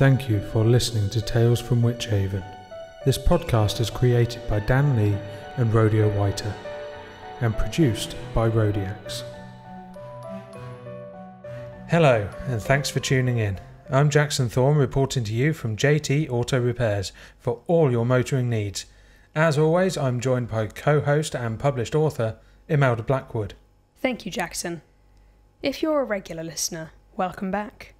Thank you for listening to Tales from Witchaven. This podcast is created by Dan Lee and Rodeo Whiter and produced by Rodiax. Hello and thanks for tuning in. I'm Jackson Thorne reporting to you from JT Auto Repairs for all your motoring needs. As always, I'm joined by co-host and published author Imelda Blackwood. Thank you, Jackson. If you're a regular listener, welcome back.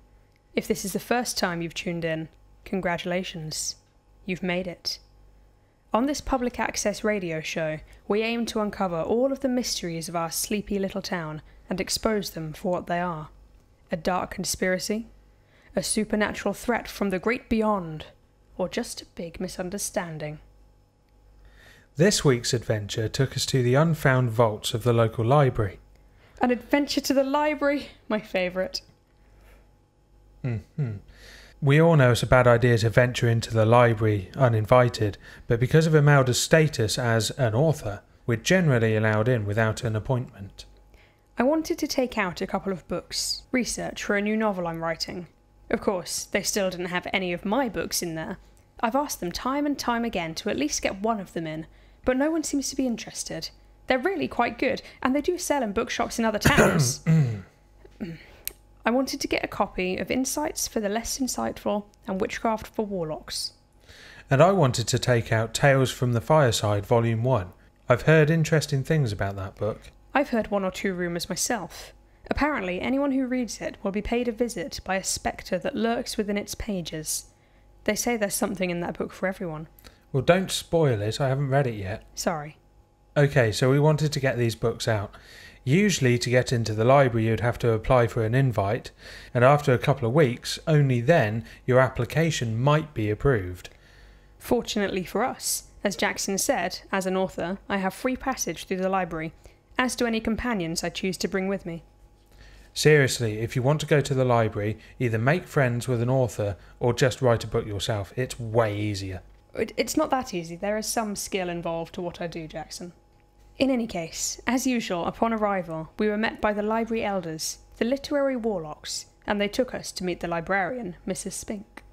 If this is the first time you've tuned in, congratulations. You've made it. On this public access radio show, we aim to uncover all of the mysteries of our sleepy little town and expose them for what they are. A dark conspiracy, a supernatural threat from the great beyond, or just a big misunderstanding. This week's adventure took us to the unfound vaults of the local library. An adventure to the library, my favourite. We all know it's a bad idea to venture into the library uninvited, but because of Imelda's status as an author, we're generally allowed in without an appointment. I wanted to take out a couple of books, research for a new novel I'm writing. Of course, they still didn't have any of my books in there. I've asked them time and time again to at least get one of them in, but no one seems to be interested. They're really quite good, and they do sell in bookshops in other towns. I wanted to get a copy of Insights for the Less Insightful and Witchcraft for Warlocks. And I wanted to take out Tales from the Fireside Volume 1. I've heard interesting things about that book. I've heard one or two rumours myself. Apparently, anyone who reads it will be paid a visit by a spectre that lurks within its pages. They say there's something in that book for everyone. Well, don't spoil it, I haven't read it yet. Sorry. Okay, so we wanted to get these books out. Usually to get into the library you'd have to apply for an invite, and after a couple of weeks, only then your application might be approved. Fortunately for us, as Jackson said, as an author, I have free passage through the library, as do any companions I choose to bring with me. Seriously, if you want to go to the library, either make friends with an author or just write a book yourself. It's way easier. It's not that easy. There is some skill involved to what I do, Jackson. In any case, as usual, upon arrival, we were met by the library elders, the literary warlocks, and they took us to meet the librarian, Mrs. Spink.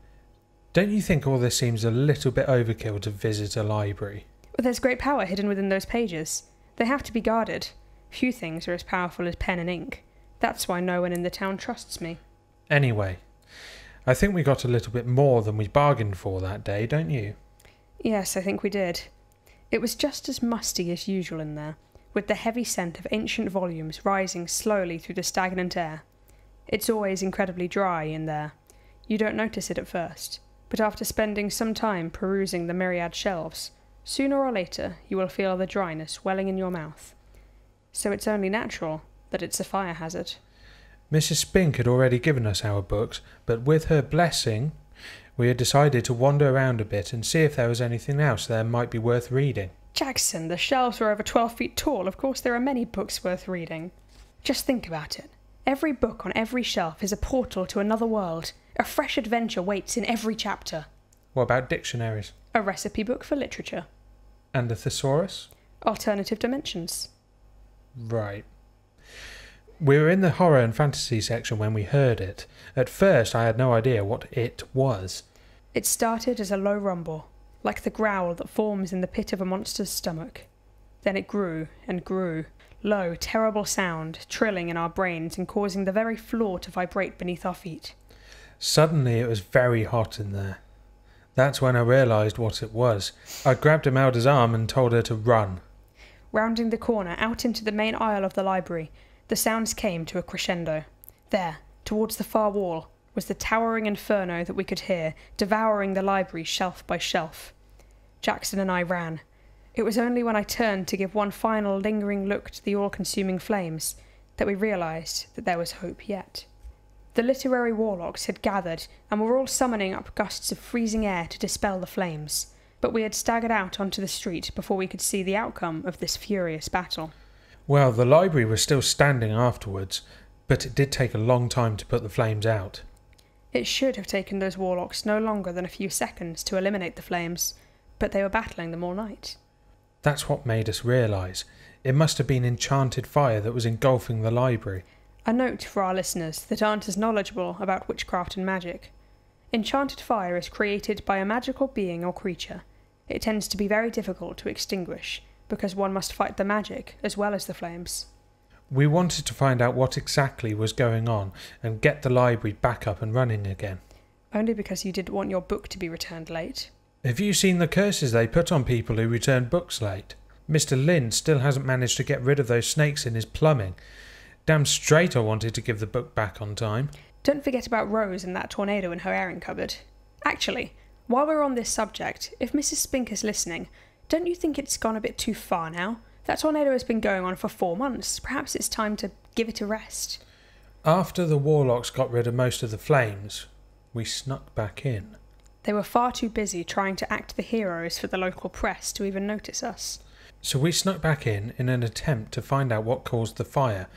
Don't you think all this seems a little bit overkill to visit a library? Well, there's great power hidden within those pages. They have to be guarded. Few things are as powerful as pen and ink. That's why no one in the town trusts me. Anyway, I think we got a little bit more than we bargained for that day, don't you? Yes, I think we did. It was just as musty as usual in there, with the heavy scent of ancient volumes rising slowly through the stagnant air. It's always incredibly dry in there. You don't notice it at first, but after spending some time perusing the myriad shelves, sooner or later you will feel the dryness welling in your mouth. So it's only natural that it's a fire hazard. Mrs. Spink had already given us our books, but with her blessing, we had decided to wander around a bit and see if there was anything else there might be worth reading. Jackson, the shelves are over 12 feet tall. Of course there are many books worth reading. Just think about it. Every book on every shelf is a portal to another world. A fresh adventure waits in every chapter. What about dictionaries? A recipe book for literature. And a thesaurus? Alternative dimensions. Right. We were in the horror and fantasy section when we heard it. At first I had no idea what it was. It started as a low rumble, like the growl that forms in the pit of a monster's stomach. Then it grew and grew. Low, terrible sound, trilling in our brains and causing the very floor to vibrate beneath our feet. Suddenly it was very hot in there. That's when I realised what it was. I grabbed Imelda's arm and told her to run. Rounding the corner, out into the main aisle of the library, the sounds came to a crescendo. There, towards the far wall, was the towering inferno that we could hear, devouring the library shelf by shelf. Jackson and I ran. It was only when I turned to give one final lingering look to the all-consuming flames that we realised that there was hope yet. The literary warlocks had gathered and were all summoning up gusts of freezing air to dispel the flames, but we had staggered out onto the street before we could see the outcome of this furious battle. Well, the library was still standing afterwards, but it did take a long time to put the flames out. It should have taken those warlocks no longer than a few seconds to eliminate the flames, but they were battling them all night. That's what made us realise. It must have been enchanted fire that was engulfing the library. A note for our listeners that aren't as knowledgeable about witchcraft and magic. Enchanted fire is created by a magical being or creature. It tends to be very difficult to extinguish, because one must fight the magic as well as the flames. We wanted to find out what exactly was going on and get the library back up and running again. Only because you didn't want your book to be returned late. Have you seen the curses they put on people who return books late? Mr. Lynn still hasn't managed to get rid of those snakes in his plumbing. Damn straight I wanted to give the book back on time. Don't forget about Rose and that tornado in her airing cupboard. Actually, while we're on this subject, if Mrs. Spink is listening, don't you think it's gone a bit too far now? That tornado has been going on for 4 months. Perhaps it's time to give it a rest. After the warlocks got rid of most of the flames, we snuck back in. They were far too busy trying to act the heroes for the local press to even notice us. So we snuck back in an attempt to find out what caused the fire,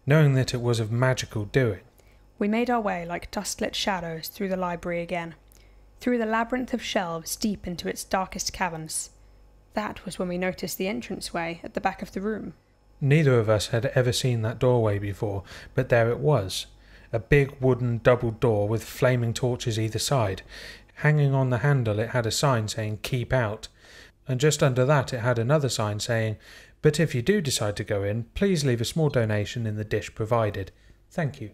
knowing that it was of magical doing. We made our way like dust-lit shadows through the library again, through the labyrinth of shelves deep into its darkest caverns. That was when we noticed the entranceway at the back of the room. Neither of us had ever seen that doorway before, but there it was. A big wooden double door with flaming torches either side. Hanging on the handle it had a sign saying "Keep Out," and just under that it had another sign saying, "But if you do decide to go in, please leave a small donation in the dish provided. Thank you."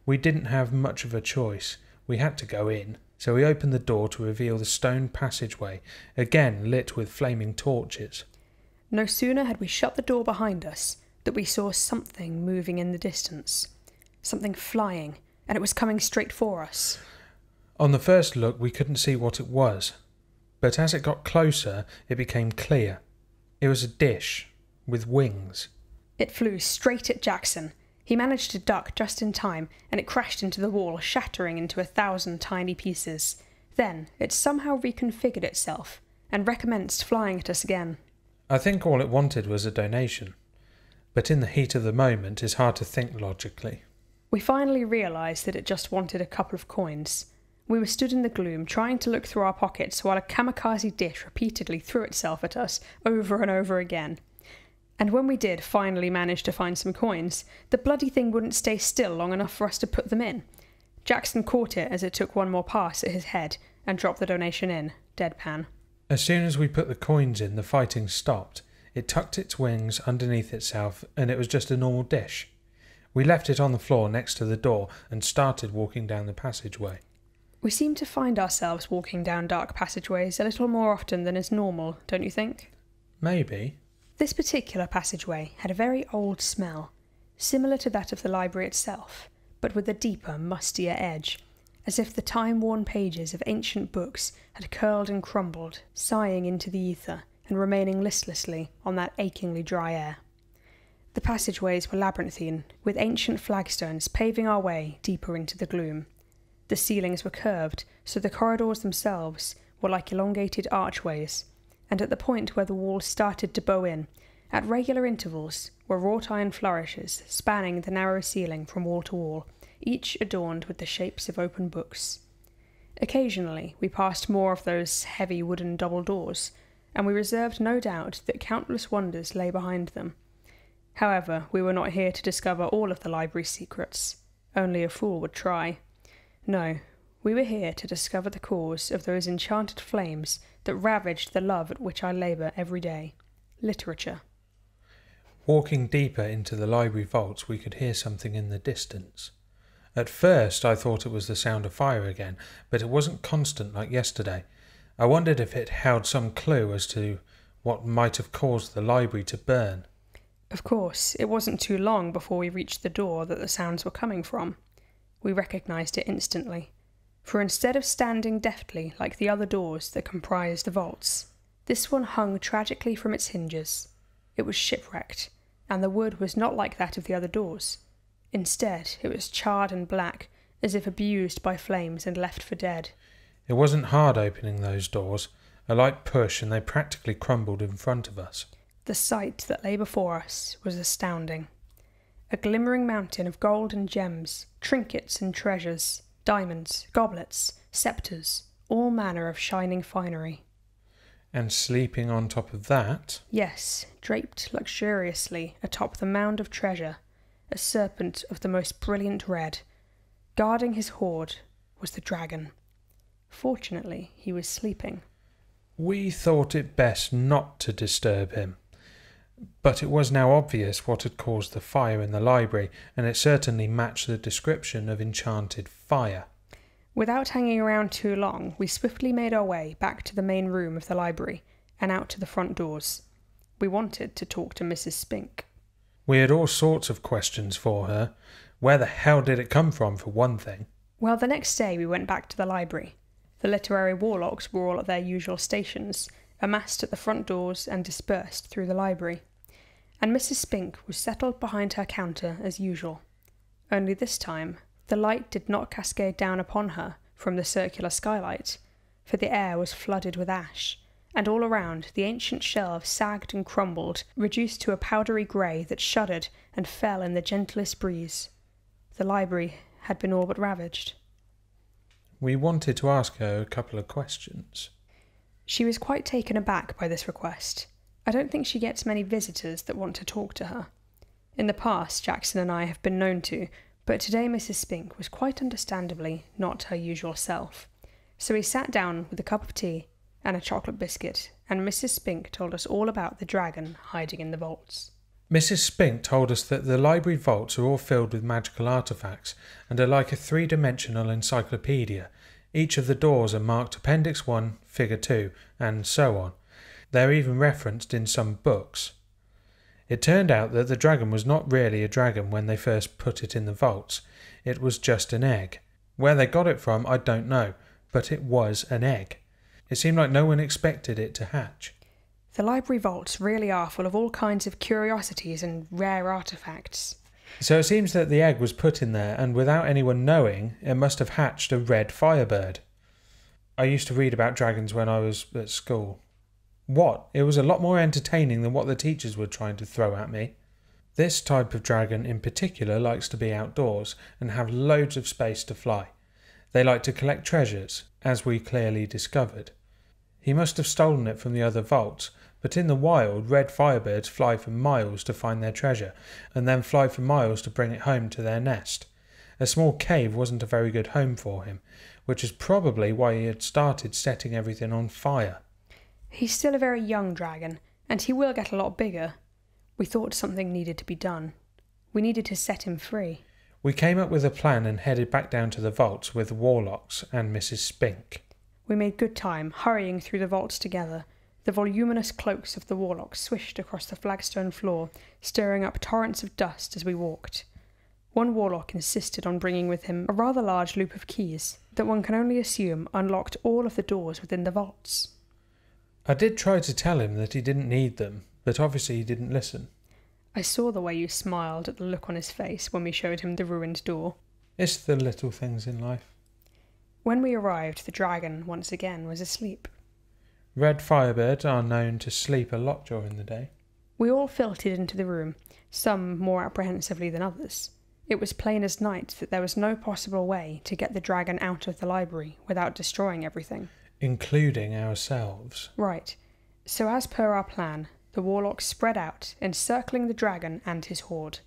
We didn't have much of a choice. We had to go in, so we opened the door to reveal the stone passageway, again lit with flaming torches. No sooner had we shut the door behind us that we saw something moving in the distance. Something flying, and it was coming straight for us. On the first look we couldn't see what it was, but as it got closer it became clear. It was a dish with wings. It flew straight at Jackson. He managed to duck just in time, and it crashed into the wall, shattering into 1,000 tiny pieces. Then it somehow reconfigured itself, and recommenced flying at us again. I think all it wanted was a donation, but in the heat of the moment it's hard to think logically. We finally realised that it just wanted a couple of coins. We were stood in the gloom, trying to look through our pockets while a kamikaze dish repeatedly threw itself at us over and over again. And when we did finally manage to find some coins, the bloody thing wouldn't stay still long enough for us to put them in. Jackson caught it as it took one more pass at his head and dropped the donation in, deadpan. As soon as we put the coins in, the fighting stopped. It tucked its wings underneath itself, and it was just a normal dish. We left it on the floor next to the door and started walking down the passageway. We seem to find ourselves walking down dark passageways a little more often than is normal, don't you think? Maybe. This particular passageway had a very old smell, similar to that of the library itself, but with a deeper, mustier edge, as if the time-worn pages of ancient books had curled and crumbled, sighing into the ether and remaining listlessly on that achingly dry air. The passageways were labyrinthine, with ancient flagstones paving our way deeper into the gloom. The ceilings were curved, so the corridors themselves were like elongated archways, and at the point where the walls started to bow in, at regular intervals, were wrought iron flourishes spanning the narrow ceiling from wall to wall, each adorned with the shapes of open books. Occasionally we passed more of those heavy wooden double doors, and we reserved no doubt that countless wonders lay behind them. However, we were not here to discover all of the library's secrets. Only a fool would try. No, we were here to discover the cause of those enchanted flames that ravaged the love at which I labour every day. Literature. Walking deeper into the library vaults, we could hear something in the distance. At first I thought it was the sound of fire again, but it wasn't constant like yesterday. I wondered if it held some clue as to what might have caused the library to burn. Of course, it wasn't too long before we reached the door that the sounds were coming from. We recognised it instantly, for instead of standing deftly like the other doors that comprised the vaults, this one hung tragically from its hinges. It was shipwrecked, and the wood was not like that of the other doors. Instead, it was charred and black, as if abused by flames and left for dead. It wasn't hard opening those doors. A light push and they practically crumbled in front of us. The sight that lay before us was astounding. A glimmering mountain of gold and gems, trinkets and treasures, diamonds, goblets, sceptres, all manner of shining finery. And sleeping on top of that... Yes, draped luxuriously atop the mound of treasure, a serpent of the most brilliant red. Guarding his hoard was the dragon. Fortunately, he was sleeping. We thought it best not to disturb him, but it was now obvious what had caused the fire in the library, and it certainly matched the description of enchanted fire. Without hanging around too long, we swiftly made our way back to the main room of the library and out to the front doors. We wanted to talk to Mrs. Spink. We had all sorts of questions for her. Where the hell did it come from, for one thing? Well, the next day we went back to the library. The literary warlocks were all at their usual stations, amassed at the front doors and dispersed through the library. And Mrs. Spink was settled behind her counter as usual. Only this time, the light did not cascade down upon her from the circular skylight, for the air was flooded with ash, and all around the ancient shelves sagged and crumbled, reduced to a powdery grey that shuddered and fell in the gentlest breeze. The library had been all but ravaged. We wanted to ask her a couple of questions. She was quite taken aback by this request. I don't think she gets many visitors that want to talk to her. In the past, Jackson and I have been known to, but today Mrs. Spink was quite understandably not her usual self. So we sat down with a cup of tea and a chocolate biscuit, and Mrs. Spink told us all about the dragon hiding in the vaults. Mrs. Spink told us that the library vaults are all filled with magical artefacts and are like a three-dimensional encyclopedia. Each of the doors are marked Appendix 1, Figure 2, and so on. They're even referenced in some books. It turned out that the dragon was not really a dragon when they first put it in the vaults. It was just an egg. Where they got it from, I don't know, but it was an egg. It seemed like no one expected it to hatch. The library vaults really are full of all kinds of curiosities and rare artefacts. So it seems that the egg was put in there, and without anyone knowing, it must have hatched a red firebird. I used to read about dragons when I was at school. What? It was a lot more entertaining than what the teachers were trying to throw at me. This type of dragon in particular likes to be outdoors and have loads of space to fly. They like to collect treasures, as we clearly discovered. He must have stolen it from the other vaults, but in the wild, red firebirds fly for miles to find their treasure, and then fly for miles to bring it home to their nest. A small cave wasn't a very good home for him, which is probably why he had started setting everything on fire. He's still a very young dragon, and he will get a lot bigger. We thought something needed to be done. We needed to set him free. We came up with a plan and headed back down to the vaults with the warlocks and Mrs. Spink. We made good time, hurrying through the vaults together. The voluminous cloaks of the warlocks swished across the flagstone floor, stirring up torrents of dust as we walked. One warlock insisted on bringing with him a rather large loop of keys that one can only assume unlocked all of the doors within the vaults. I did try to tell him that he didn't need them, but obviously he didn't listen. I saw the way you smiled at the look on his face when we showed him the ruined door. It's the little things in life. When we arrived, the dragon once again was asleep. Red firebirds are known to sleep a lot during the day. We all filtered into the room, some more apprehensively than others. It was plain as night that there was no possible way to get the dragon out of the library without destroying everything. Including ourselves. Right. So as per our plan, the warlocks spread out, encircling the dragon and his horde.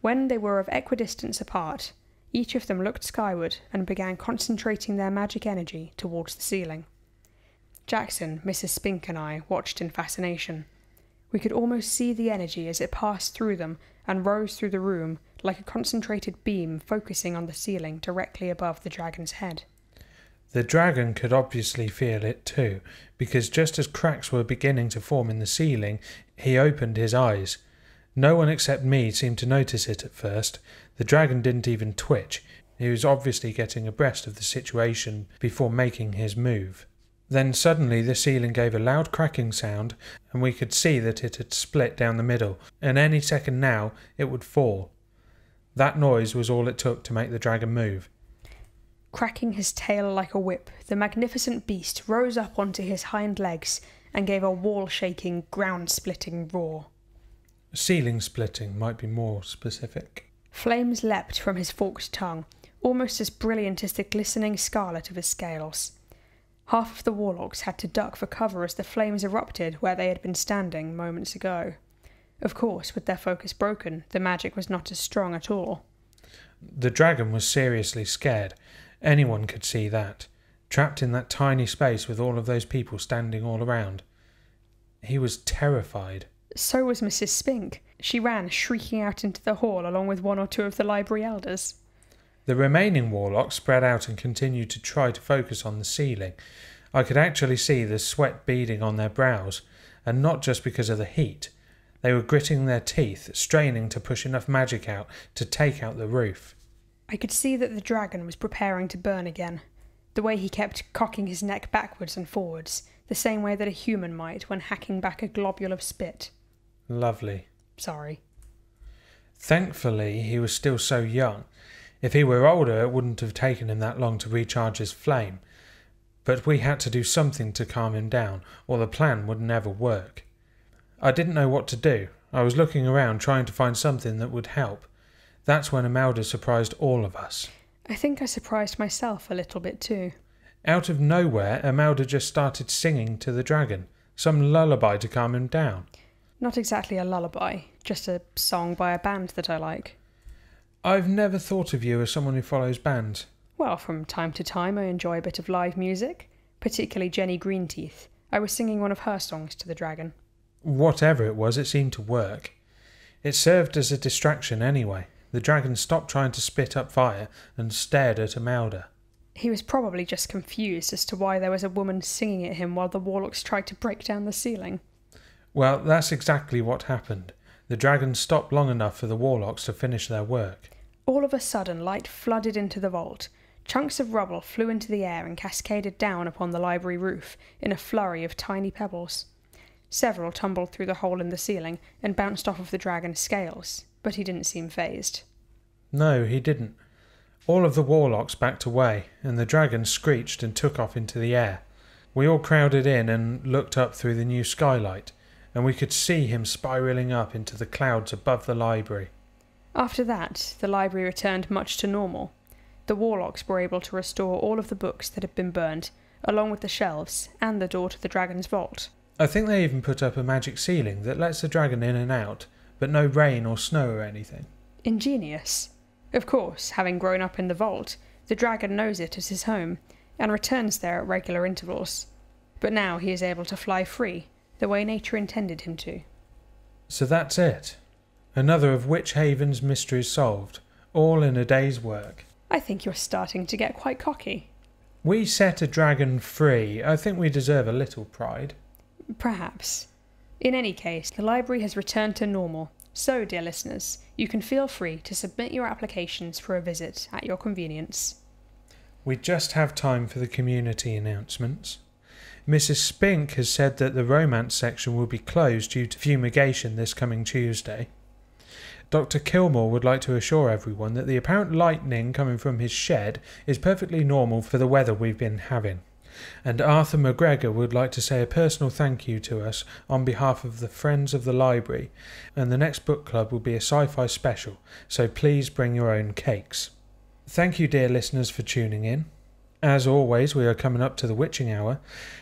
When they were of equidistance apart, each of them looked skyward and began concentrating their magic energy towards the ceiling. Jackson, Mrs. Spink and I watched in fascination. We could almost see the energy as it passed through them and rose through the room like a concentrated beam focusing on the ceiling directly above the dragon's head. The dragon could obviously feel it too, because just as cracks were beginning to form in the ceiling, he opened his eyes. No one except me seemed to notice it at first. The dragon didn't even twitch. He was obviously getting abreast of the situation before making his move. Then suddenly the ceiling gave a loud cracking sound, and we could see that it had split down the middle, and any second now it would fall. That noise was all it took to make the dragon move. Cracking his tail like a whip, the magnificent beast rose up onto his hind legs and gave a wall-shaking, ground-splitting roar. Ceiling-splitting might be more specific. Flames leapt from his forked tongue, almost as brilliant as the glistening scarlet of his scales. Half of the warlocks had to duck for cover as the flames erupted where they had been standing moments ago. Of course, with their focus broken, the magic was not as strong at all. The dragon was seriously scared, Anyone could see that, trapped in that tiny space with all of those people standing all around. He was terrified. So was Mrs. Spink. She ran shrieking out into the hall along with one or two of the library elders. The remaining warlocks spread out and continued to try to focus on the ceiling. I could actually see the sweat beading on their brows, and not just because of the heat. They were gritting their teeth, straining to push enough magic out to take out the roof. I could see that the dragon was preparing to burn again, the way he kept cocking his neck backwards and forwards, the same way that a human might when hacking back a globule of spit. Lovely. Sorry. Thankfully, he was still so young. If he were older, it wouldn't have taken him that long to recharge his flame. But we had to do something to calm him down, or the plan would never work. I didn't know what to do. I was looking around trying to find something that would help. That's when Imelda surprised all of us. I think I surprised myself a little bit too. Out of nowhere, Imelda just started singing to the dragon, some lullaby to calm him down. Not exactly a lullaby, just a song by a band that I like. I've never thought of you as someone who follows bands. Well, from time to time I enjoy a bit of live music, particularly Jenny Greenteeth. I was singing one of her songs to the dragon. Whatever it was, it seemed to work. It served as a distraction anyway. The dragon stopped trying to spit up fire and stared at Imelda. He was probably just confused as to why there was a woman singing at him while the warlocks tried to break down the ceiling. Well, that's exactly what happened. The dragon stopped long enough for the warlocks to finish their work. All of a sudden, light flooded into the vault. Chunks of rubble flew into the air and cascaded down upon the library roof in a flurry of tiny pebbles. Several tumbled through the hole in the ceiling and bounced off of the dragon's scales, but he didn't seem fazed. No, he didn't. All of the warlocks backed away, and the dragon screeched and took off into the air. We all crowded in and looked up through the new skylight, and we could see him spiralling up into the clouds above the library. After that, the library returned much to normal. The warlocks were able to restore all of the books that had been burned, along with the shelves and the door to the dragon's vault. I think they even put up a magic ceiling that lets the dragon in and out, but no rain or snow or anything. Ingenious. Of course, having grown up in the vault, the dragon knows it as his home, and returns there at regular intervals. But now he is able to fly free, the way nature intended him to. So that's it. Another of Witch Haven's mysteries solved, all in a day's work. I think you're starting to get quite cocky. We set a dragon free. I think we deserve a little pride. Perhaps. In any case, the library has returned to normal, so, dear listeners, you can feel free to submit your applications for a visit at your convenience. We just have time for the community announcements. Mrs. Spink has said that the romance section will be closed due to fumigation this coming Tuesday. Dr. Kilmore would like to assure everyone that the apparent lightning coming from his shed is perfectly normal for the weather we've been having. And Arthur McGregor would like to say a personal thank you to us on behalf of the Friends of the Library, and the next book club will be a sci-fi special, so please bring your own cakes. Thank you, dear listeners, for tuning in. As always, we are coming up to the witching hour,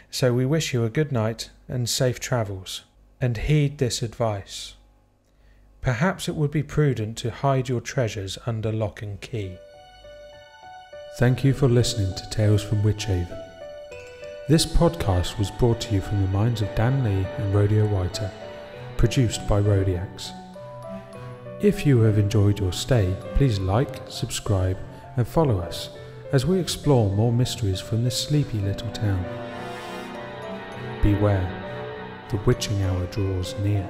so we wish you a good night and safe travels. And heed this advice. Perhaps it would be prudent to hide your treasures under lock and key. Thank you for listening to Tales from Witch Haven. This podcast was brought to you from the minds of Dan Lee and Rodeo Whiter, produced by Rodiax. If you have enjoyed your stay, please like, subscribe and follow us as we explore more mysteries from this sleepy little town. Beware, the witching hour draws near.